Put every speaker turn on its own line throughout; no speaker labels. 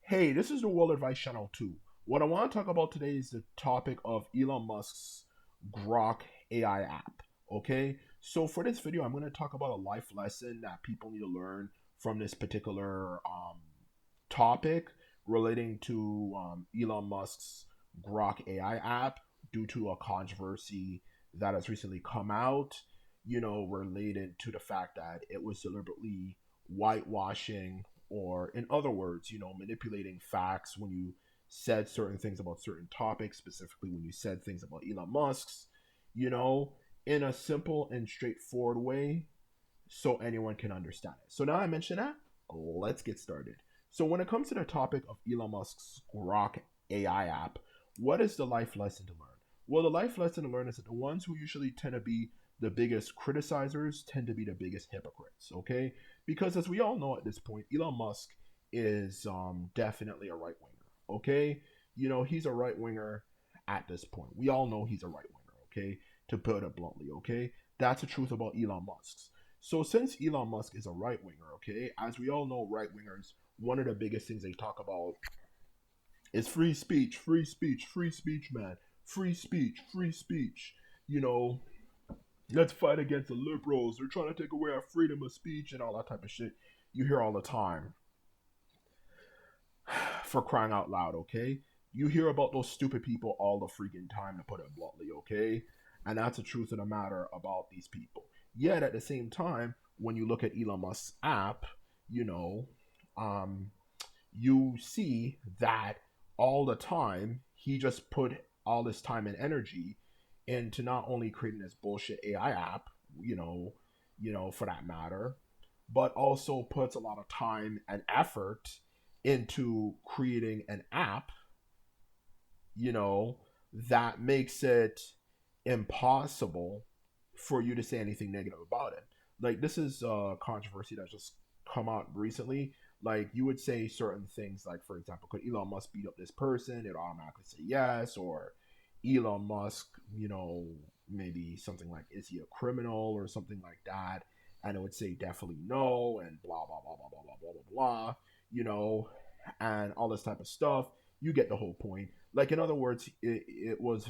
Hey, this is the World Advice Channel 2. What I want to talk about today is the topic of Elon Musk's Grok AI app. Okay, so for this video, I'm going to talk about a life lesson that people need to learn from this particular topic relating to Elon Musk's Grok AI app due to a controversy that has recently come out, related to the fact that it was deliberately whitewashing, or in other words, manipulating facts when you said certain things about certain topics, specifically when you said things about Elon Musk's, you know, in a simple and straightforward way so anyone can understand it. So now I mentioned that, let's get started. So when it comes to the topic of Elon Musk's Grok AI app, what is the life lesson to learn? Well, the life lesson to learn is that the ones who usually tend to be the biggest criticizers tend to be the biggest hypocrites, okay? Because as we all know at this point, Elon Musk is definitely a right winger, okay? He's a right winger at this point. We all know he's a right winger, okay? To put it bluntly, okay? That's the truth about Elon Musk. So since Elon Musk is a right winger, okay, as we all know, right wingers, one of the biggest things they talk about is free speech, free speech, free speech, man, free speech, free speech. You know, let's fight against the liberals. They're trying to take away our freedom of speech and all that type of shit. You hear all the time. For crying out loud, okay? You hear about those stupid people all the freaking time, to put it bluntly, okay? And that's the truth of the matter about these people. Yet at the same time, when you look at Elon Musk's app, you know, um, you see that all the time he just put all this time and energy into not only creating this bullshit AI app, for that matter, but also puts a lot of time and effort into creating an app, you know, that makes it impossible for you to say anything negative about it. Like, this is a controversy that's just come out recently. Like, you would say certain things, like, for example, could Elon Musk beat up this person? It automatically say yes. Or Elon Musk, maybe something like, is he a criminal or something like that? And it would say definitely no, and blah, blah, blah, blah, blah, blah, blah, blah, blah, and all this type of stuff. You get the whole point. Like, in other words, it was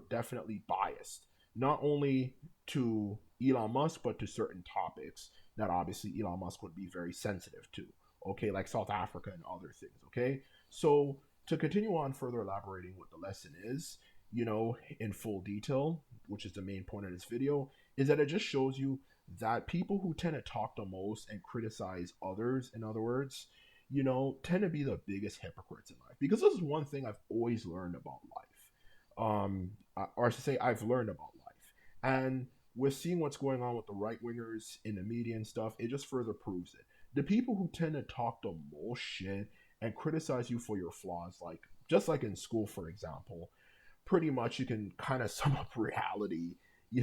definitely biased, not only to Elon Musk, but to certain topics that obviously Elon Musk would be very sensitive to. Okay, like South Africa and other things. Okay, so to continue on further elaborating what the lesson is, in full detail, which is the main point of this video, is that it just shows you that people who tend to talk the most and criticize others, in other words, tend to be the biggest hypocrites in life. Because this is one thing I've always learned about life. Or I should say, I've learned about life. And with seeing what's going on with the right wingers in the media and stuff, it just further proves it. The people who tend to talk the most shit and criticize you for your flaws, like just like in school, for example, pretty much you can kind of sum up reality,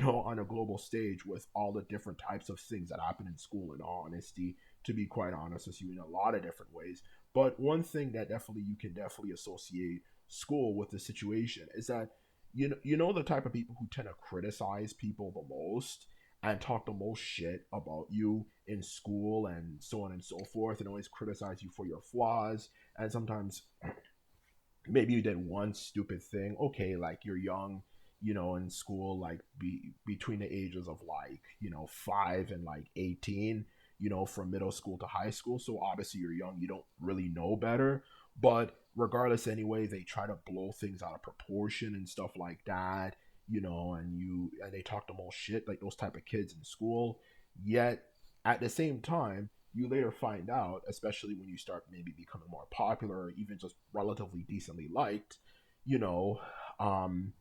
on a global stage with all the different types of things that happen in school, in all honesty, to be quite honest with you, in a lot of different ways. But one thing that definitely you can definitely associate school with the situation is that you know the type of people who tend to criticize people the most and talk the most shit about you in school and so on and so forth, and always criticize you for your flaws, and sometimes maybe you did one stupid thing. Okay, like you're young, in school, like between the ages of like 5 and like 18, from middle school to high school. So obviously you're young, you don't really know better. But regardless, anyway, they try to blow things out of proportion and stuff like that. And they talk the most shit, like those type of kids in school. Yet at the same time, you later find out, especially when you start maybe becoming more popular or even just relatively decently liked, you know, um,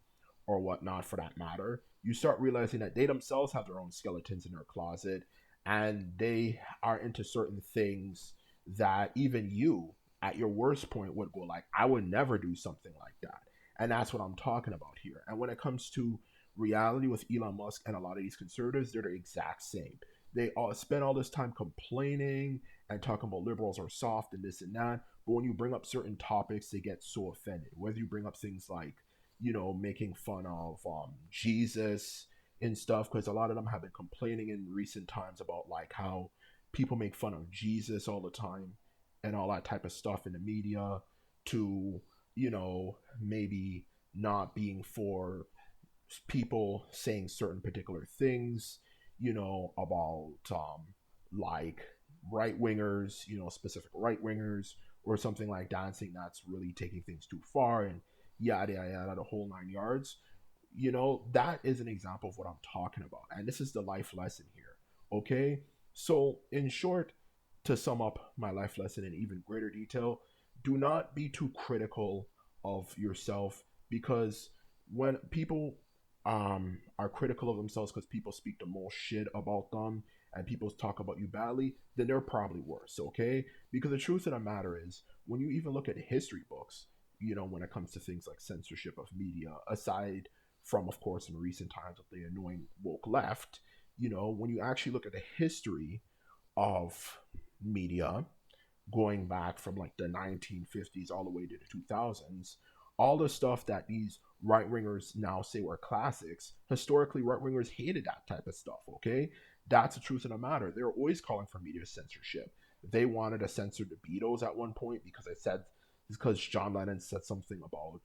or whatnot for that matter, you start realizing that they themselves have their own skeletons in their closet, and they are into certain things that even you, at your worst point, would go like, I would never do something like that. And that's what I'm talking about here. And when it comes to reality with Elon Musk and a lot of these conservatives, they're the exact same. They all spend all this time complaining and talking about liberals are soft and this and that. But when you bring up certain topics, they get so offended. Whether you bring up things like, making fun of Jesus and stuff, because a lot of them have been complaining in recent times about like how people make fun of Jesus all the time. and all that type of stuff in the media to, maybe not being for people saying certain particular things, about like right wingers, specific right wingers or something like that, saying that's really taking things too far and yada yada yada, the whole 9 yards. That is an example of what I'm talking about, and this is the life lesson here. Okay, so in short, to sum up my life lesson in even greater detail, do not be too critical of yourself, because when people are critical of themselves because people speak the most shit about them and people talk about you badly, then they're probably worse, okay? Because the truth of the matter is, when you even look at history books, when it comes to things like censorship of media, aside from, of course, in recent times with the annoying woke left, when you actually look at the history of media, going back from like the 1950s all the way to the 2000s, all the stuff that these right wingers now say were classics, historically, right wingers hated that type of stuff, okay? That's the truth of the matter. They were always calling for media censorship. They wanted to censor the Beatles at one point because they said, because John Lennon said something about,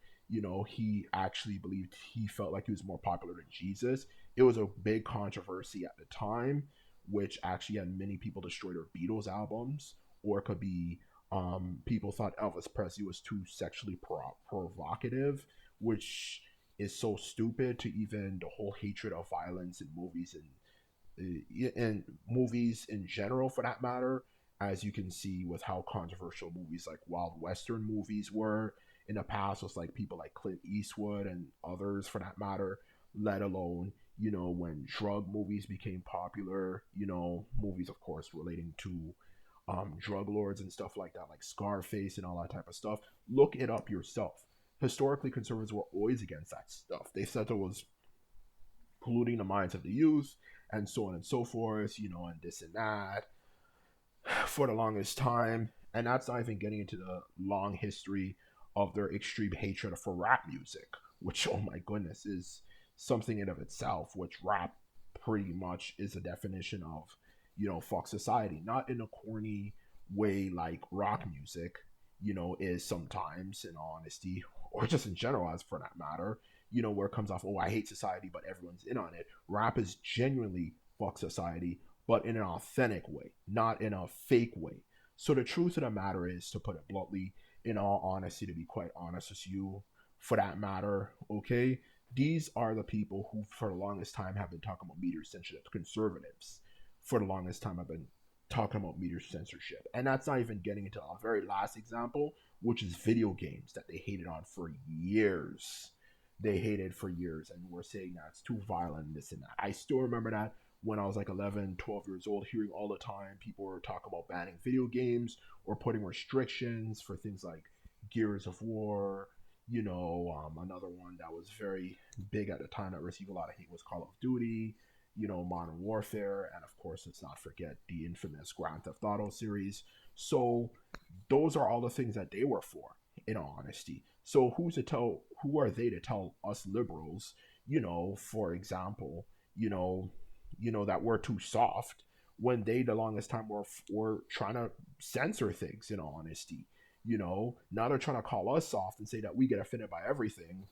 he actually believed, he felt like he was more popular than Jesus. It was a big controversy at the time, which actually had many people destroy their Beatles albums, or it could be people thought Elvis Presley was too sexually provocative, which is so stupid, to even the whole hatred of violence in movies and movies in general, for that matter, as you can see with how controversial movies like Wild Western movies were in the past, with like people like Clint Eastwood and others for that matter, let alone, when drug movies became popular, movies, of course, relating to drug lords and stuff like that, like Scarface and all that type of stuff. Look it up yourself. Historically, conservatives were always against that stuff. They said it was polluting the minds of the youth and so on and so forth, and this and that for the longest time. And that's not even getting into the long history of their extreme hatred for rap music, which, oh my goodness, is something in of itself, which rap pretty much is a definition of, fuck society. Not in a corny way like rock music, is sometimes, in all honesty, or just in general, as for that matter, where it comes off, oh, I hate society, but everyone's in on it. Rap is genuinely fuck society, but in an authentic way, not in a fake way. So the truth of the matter is, to put it bluntly, in all honesty, to be quite honest with you, for that matter, okay, these are the people who, for the longest time, have been talking about media censorship. Conservatives, for the longest time, have been talking about media censorship. And that's not even getting into a very last example, which is video games that they hated on for years. They hated for years and were saying that it's too violent, this and that. I still remember that when I was like 11, 12 years old, hearing all the time people were talking about banning video games or putting restrictions for things like Gears of War. Another one that was very big at the time that received a lot of hate was Call of Duty, Modern Warfare, and of course, let's not forget the infamous Grand Theft Auto series. So those are all the things that they were for, in all honesty. So who are they to tell us liberals, for example, that we're too soft, when they, the longest time, were trying to censor things, in all honesty. Now they're trying to call us soft and say that we get offended by everything.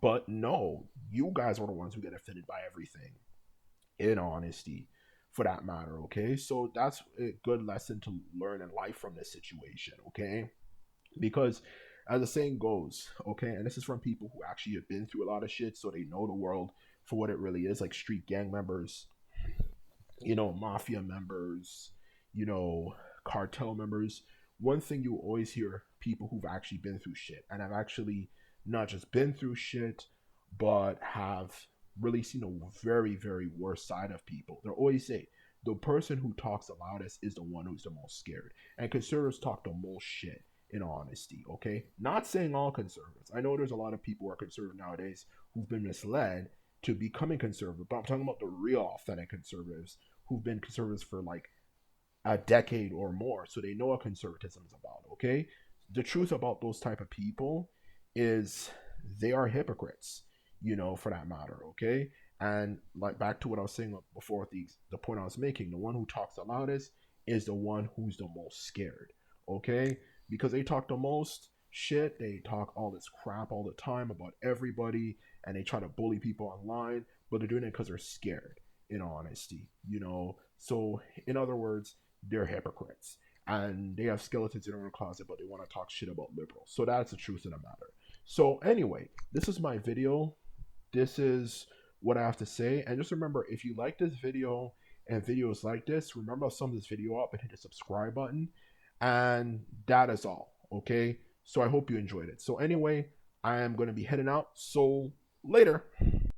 But no, you guys are the ones who get offended by everything, in honesty, for that matter, okay? So that's a good lesson to learn in life from this situation, okay? Because as the saying goes, okay, and this is from people who actually have been through a lot of shit, so they know the world for what it really is, like street gang members, mafia members, you know, cartel members. One thing you always hear people who've actually been through shit and have actually not just been through shit, but have really seen a very, very worst side of people. They'll always say, the person who talks the loudest is the one who's the most scared. And conservatives talk the most shit, in honesty, okay? Not saying all conservatives. I know there's a lot of people who are conservative nowadays who've been misled to becoming conservative, but I'm talking about the real authentic conservatives who've been conservatives for like a decade or more, so they know what conservatism is about, okay? The truth about those type of people is they are hypocrites, for that matter, okay? And like back to what I was saying before, the point I was making, the one who talks the loudest is the one who's the most scared, okay? Because they talk the most shit, they talk all this crap all the time about everybody, and they try to bully people online, but they're doing it because they're scared, in all honesty, you know? So, in other words, they're hypocrites. And they have skeletons in their own closet, but they want to talk shit about liberals. So that's the truth of the matter. So anyway, this is my video. This is what I have to say. And just remember, if you like this video and videos like this, remember to sum this video up and hit the subscribe button. And that is all. Okay. So I hope you enjoyed it. So anyway, I am going to be heading out. So later.